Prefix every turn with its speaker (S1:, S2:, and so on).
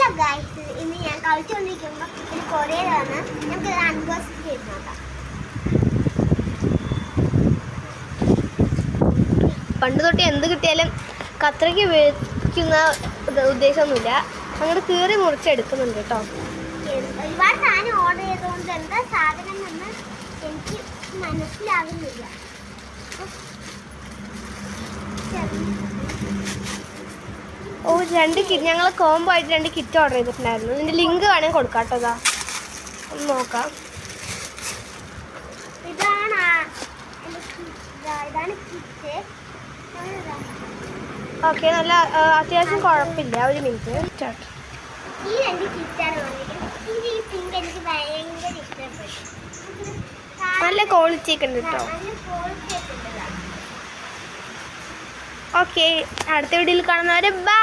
S1: Hello guys, ഇന്ന് ഞാൻ കളിച്ചുകൊണ്ടിരിക്കുമ്പോൾ ഒരു കൊറിയർ വന്ന് നമുക്ക് അൺബോക്സ് ചെയ്ത് നോക്കാം.
S2: പണ്ട് തൊട്ട് എന്ത് കിട്ടിയാലും കത്രയ്ക്ക് ഉപയോഗിക്കുന്ന ഉദ്ദേശമൊന്നുമില്ല. അങ്ങോട്ട് കീറി മുറിച്ചെടുക്കുന്നുണ്ട് കേട്ടോ.
S1: ഒരുപാട് സാധനം ഓർഡർ ചെയ്തുകൊണ്ട് എന്താ സാധനം എന്ന് എനിക്ക് മനസ്സിലാകുന്നില്ല.
S2: രണ്ട് കിറ്റ് ഞങ്ങൾ കോംബോ ആയിട്ട് 2 കിറ്റ് ഓർഡർ ചെയ്തിട്ടുണ്ടായിരുന്നു. ഇതിൻ്റെ ലിങ്ക് വേണമെങ്കിൽ കൊടുക്കാം കേട്ടോ. ഒന്ന് നോക്കാം.
S1: ഇതാണ് കിറ്റ്.
S2: ഓക്കെ, നല്ല അത്യാവശ്യം കുഴപ്പമില്ല. ഒരു മിനിറ്റ്.
S1: ഈ 2 കിറ്റാണ് വന്നിരിക്കുന്നത്. ഈ പിങ്ക് എനിക്ക് ഭയങ്കര ഇഷ്ടപ്പെട്ടു.
S2: നല്ല ക്വാളിറ്റി ഒക്കെ ഉണ്ട് കേട്ടോ.
S1: ക്വാളിറ്റി ഒക്കെ ഉള്ളതാണ്.
S2: ഓക്കെ, അടുത്ത വീഡിയോയിൽ കാണുന്നവരെ ബൈ.